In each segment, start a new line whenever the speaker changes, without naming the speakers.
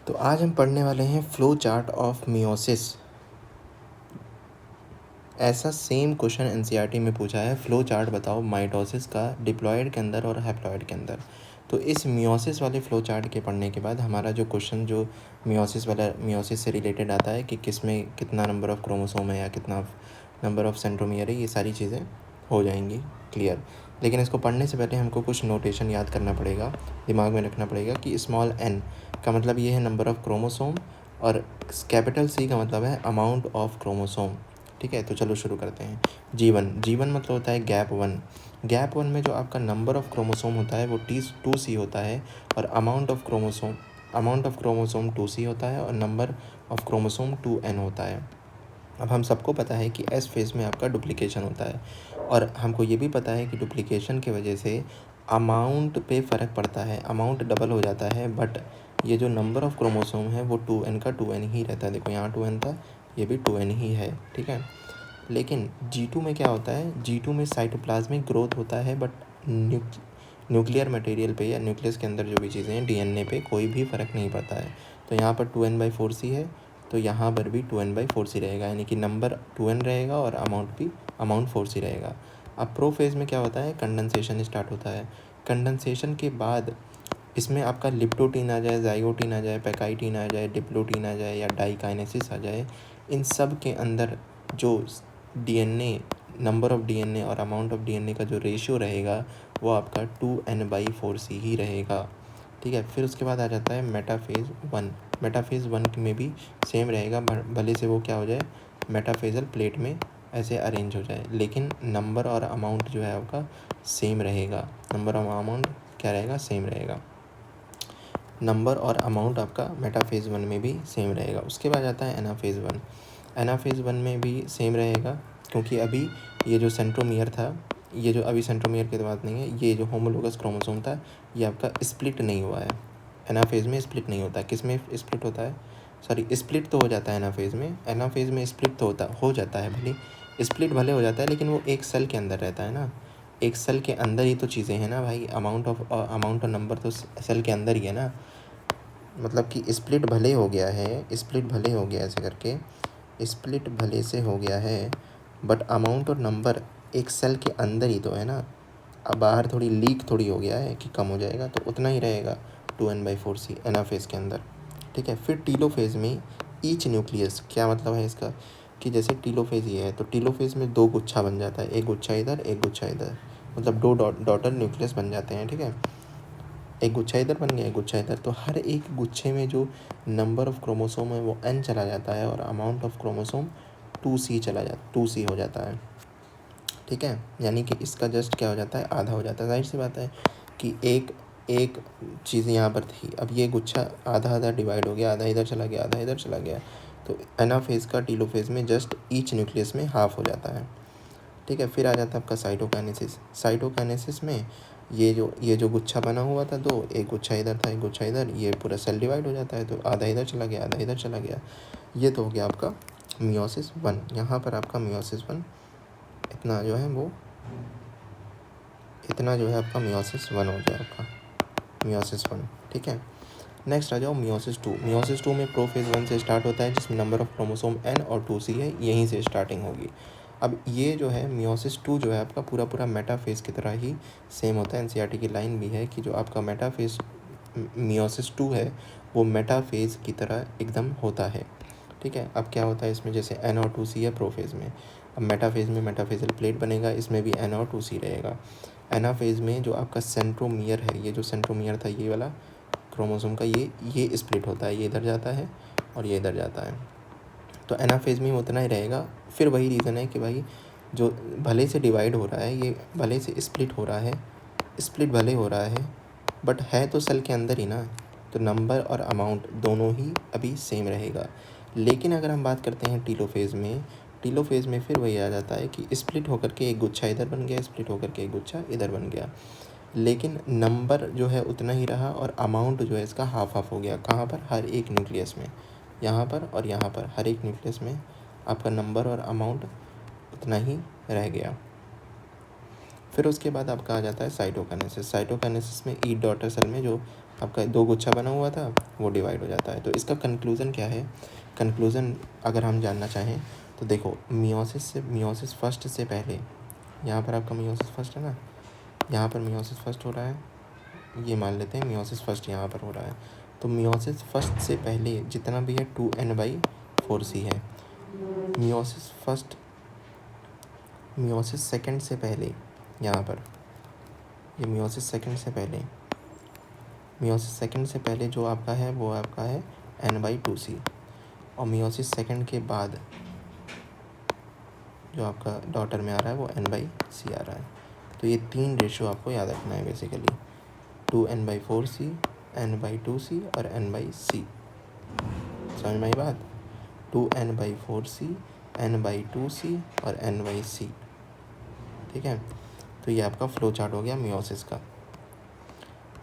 तो आज हम पढ़ने वाले हैं फ्लो चार्ट ऑफ मियोसिस। ऐसा सेम क्वेश्चन एनसीईआरटी में पूछा है, फ्लो चार्ट बताओ माइटोसिस का डिप्लॉयड के अंदर और हैप्लॉयड के अंदर। तो इस मियोसिस वाले फ्लो चार्ट के पढ़ने के बाद हमारा जो क्वेश्चन जो मियोसिस से रिलेटेड आता है कि किस में कितना नंबर ऑफ क्रोमोसोम है या कितना नंबर ऑफ सेंट्रोमियर है, ये सारी चीज़ें हो जाएंगी क्लियर। लेकिन इसको पढ़ने से पहले हमको कुछ नोटेशन याद करना पड़ेगा, दिमाग में रखना पड़ेगा कि स्मॉल n का मतलब ये है नंबर ऑफ क्रोमोसोम और कैपिटल C का मतलब है अमाउंट ऑफ क्रोमोसोम। ठीक है, तो चलो शुरू करते हैं। जीवन मतलब होता है गैप वन में जो आपका नंबर ऑफ क्रोमोसोम होता है वो 2C होता है और अमाउंट ऑफ क्रोमोसोम 2C होता है और नंबर ऑफ क्रोमोसोम 2n होता है। अब हम सबको पता है कि एस फेज़ में आपका डुप्लीकेशन होता है और हमको ये भी पता है कि डुप्लीकेशन की वजह से अमाउंट पे फ़र्क पड़ता है, अमाउंट डबल हो जाता है, बट ये जो नंबर ऑफ क्रोमोसोम है वो 2n का 2n ही रहता है। देखो यहाँ 2n था, ये भी 2n ही है। ठीक है, लेकिन G2 में क्या होता है, G2 में साइटोप्लाज्मिक ग्रोथ होता है, बट न्यूक्लियर मटेरियल पे या न्यूक्लियस के अंदर जो भी चीज़ें हैं डीएनए पे कोई भी फ़र्क नहीं पड़ता है। तो यहाँ पर 2n/4c है, तो यहाँ पर भी 2n/4c रहेगा, यानी कि नंबर 2n रहेगा और अमाउंट 4c रहेगा। अब प्रोफेज में क्या होता है, कंडेंसेशन स्टार्ट होता है। कंडेंसेशन के बाद इसमें आपका लिप्टोटीन आ जाए, जाइगोटीन आ जाए, पैकाइटीन आ जाए, डिप्लोटीन आ जाए या डाइकाइनेसिस आ जाए, इन सब के अंदर जो डीएनए नंबर ऑफ डीएनए और अमाउंट ऑफ डीएनए का जो रेशियो रहेगा वो आपका 2n/4c ही रहेगा। ठीक है, फिर उसके बाद आ जाता है मेटाफेज़ वन में भी सेम रहेगा, भले से वो क्या हो जाए, मेटाफेजल प्लेट में ऐसे अरेंज हो जाए, लेकिन नंबर और अमाउंट जो है आपका सेम रहेगा। नंबर और अमाउंट क्या रहेगा, सेम रहेगा। नंबर और अमाउंट आपका मेटाफेज़ वन में भी सेम रहेगा। उसके बाद आता है एनाफेज़ वन में भी सेम रहेगा, क्योंकि अभी ये जो सेंट्रोमियर था, ये जो अभी सेंट्रोमियर की बात नहीं है, ये जो होमोलोगस क्रोमोसोम था ये आपका स्प्लिट नहीं हुआ है। एनाफेज़ में स्प्लिट नहीं होता। किस में स्प्लिट होता है, सॉरी स्प्लिट तो हो जाता है एनाफेज़ में स्प्लिट तो हो जाता है, भले स्प्लिट भले हो जाता है, लेकिन वो एक सेल के अंदर रहता है ना, एक सेल के अंदर ही तो चीज़ें हैं ना भाई। अमाउंट और नंबर तो सेल के अंदर ही है ना। मतलब कि स्प्लिट भले हो गया ऐसे करके, स्प्लिट भले से हो गया है, बट अमाउंट और नंबर एक सेल के अंदर ही तो है ना। अब बाहर थोड़ी लीक थोड़ी हो गया है कि कम हो जाएगा, तो उतना ही रहेगा 2n/4c एनाफेज़ के अंदर। ठीक है, फिर टीलोफेज़ में ईच न्यूक्लियस, क्या मतलब है इसका, कि जैसे टीलोफेज़ ये है तो टीलोफेज़ में 2 गुच्छा बन जाता है, एक गुच्छा इधर एक गुच्छा इधर, मतलब 2 डॉटर न्यूक्लियस बन जाते हैं। ठीक है, एक गुच्छा इधर बन गया, एक गुच्छा इधर, तो हर एक गुच्छे में जो नंबर ऑफ क्रोमोसोम है वो n चला जाता है और अमाउंट ऑफ क्रोमोसोम 2c हो जाता है। ठीक है, यानी कि इसका जस्ट क्या हो जाता है, आधा हो जाता है। जाहिर सी बात है कि एक चीज़ यहाँ पर थी, अब ये गुच्छा आधा आधा डिवाइड हो गया, आधा इधर चला गया, आधा इधर चला गया, तो एनाफेज़ का टीलोफेज़ में जस्ट ईच न्यूक्लियस में हाफ हो जाता है। ठीक है, फिर आ जाता है आपका साइटोकाइनेसिस में ये जो गुच्छा बना हुआ था, एक गुच्छा इधर था एक गुच्छा इधर, ये पूरा सेल डिवाइड हो जाता है, तो आधा इधर चला गया आधा इधर चला गया। ये तो हो गया आपका मियोसिस वन। यहाँ पर आपका मियोसिस वन इतना जो है आपका मियोसिस वन हो गया, आपका मियोसिस वन। ठीक है, नेक्स्ट आ जाओ मियोसिस टू में प्रोफेज़ वन से स्टार्ट होता है, जिसमें नंबर ऑफ क्रोमोसोम n और 2c है, यहीं से स्टार्टिंग होगी। अब ये जो है मियोसिस टू जो है आपका पूरा मेटाफेज़ की तरह ही सेम होता है। एनसीईआरटी की लाइन भी है कि जो आपका मियोसिस टू है वो मेटाफेज़ की तरह एकदम होता है। ठीक है, अब क्या होता है इसमें, जैसे n और 2c है प्रोफेज़ में, अब मेटाफेज़ में मेटाफेज़ल प्लेट बनेगा, इसमें भी n और 2c रहेगा। एनाफेज़ में जो आपका सेंट्रोमियर है, ये जो सेंट्रोमियर था ये वाला क्रोमोसोम का, ये स्प्लिट होता है, ये इधर जाता है और ये इधर जाता है, तो एनाफेज़ में उतना ही रहेगा। फिर वही रीज़न है कि भाई जो भले से डिवाइड हो रहा है, ये भले से स्प्लिट भले हो रहा है, बट है तो सेल के अंदर ही ना, तो नंबर और अमाउंट दोनों ही अभी सेम रहेगा। लेकिन अगर हम बात करते हैं टीलोफेज़ में फिर वही आ जाता है कि स्प्लिट होकर के एक गुच्छा इधर बन गया, स्प्लिट होकर के एक गुच्छा इधर बन गया, लेकिन नंबर जो है उतना ही रहा और अमाउंट जो है इसका हाफ हाफ हो गया। कहाँ पर, हर एक न्यूक्लियस में, यहाँ पर और यहाँ पर हर एक न्यूक्लियस में आपका नंबर और अमाउंट उतना ही रह गया। फिर उसके बाद आपका आ जाता है साइटोकाइनेसिस में ई डॉटर सेल में जो आपका 2 गुच्छा बना हुआ था वो डिवाइड हो जाता है। तो इसका कंक्लूज़न क्या है? कंक्लूज़न अगर हम जानना चाहें तो देखो, मियोसिस फर्स्ट से पहले, यहाँ पर आपका मियोसिस फर्स्ट है ना, यहाँ पर मियोसिस फर्स्ट हो रहा है, ये मान लेते हैं मियोसिस फर्स्ट यहाँ पर हो रहा है। तो मियोसिस फर्स्ट से पहले जितना भी है 2n/4c है। मियोसिस सेकंड से पहले, यहाँ पर ये मियोसिस सेकंड से पहले जो आपका है वो आपका है n/2c, और मियोसिस सेकंड के बाद जो आपका डॉटर में आ रहा है वो n/c आ रहा है। तो ये 3 रेशियो आपको याद रखना है बेसिकली, 2n/4c, n/2c और n/c। समझ में आई बात? 2n/4c, n/2c और n/c। ठीक है, तो ये आपका फ्लो चार्ट हो गया मियोसिस का।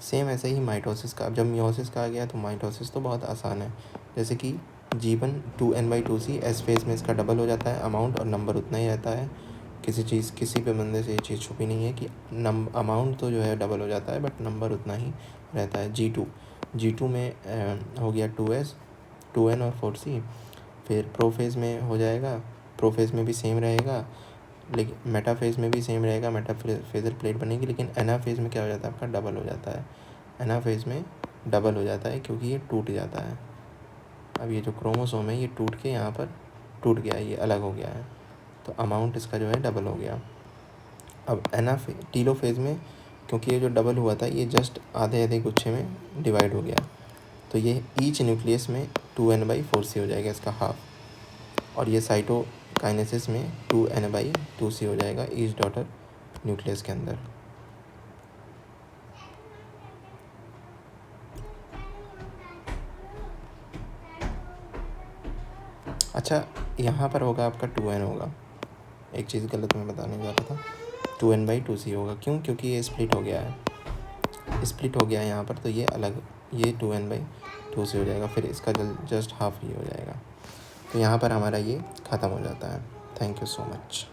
सेम ऐसे ही माइटोसिस का। अब जब मियोसिस का आ गया तो माइटोसिस तो बहुत आसान है। जैसे कि G1 2n/2c, एस फेज में इसका डबल हो जाता है, अमाउंट और नंबर उतना ही रहता है। किसी पे बंदे से ये चीज़ छुपी नहीं है कि अमाउंट तो जो है डबल हो जाता है बट नंबर उतना ही रहता है। G2 में हो गया 2n और 4c। फिर प्रोफेज में हो जाएगा, प्रोफेज में भी सेम रहेगा, लेकिन मेटाफेज में भी सेम रहेगा, मेटाफेजल प्लेट बनेगी। लेकिन एनाफेज में क्या हो जाता है आपका, डबल हो जाता है। एनाफेज में डबल हो जाता है क्योंकि ये टूट जाता है। अब ये जो क्रोमोसोम है ये टूट के यहाँ पर टूट गया, ये अलग हो गया है, तो अमाउंट इसका जो है डबल हो गया। अब टीलोफेज में क्योंकि ये जो डबल हुआ था ये जस्ट आधे गुच्छे में डिवाइड हो गया, तो ये ईच न्यूक्लियस में 2n/4c हो जाएगा, इसका हाफ। और ये साइटोकाइनेसिस में 2n/2c हो जाएगा ईच डॉटर न्यूक्लियस के अंदर। अच्छा, यहाँ पर होगा आपका 2n होगा, एक चीज़ गलत मैं बताने जा रहा था, 2n/2c होगा। क्यों? क्योंकि ये स्प्लिट हो गया है यहाँ पर, तो ये अलग, ये 2n/2c हो जाएगा, फिर इसका जस्ट हाफ ही हो जाएगा। तो यहाँ पर हमारा ये ख़त्म हो जाता है। Thank you so much.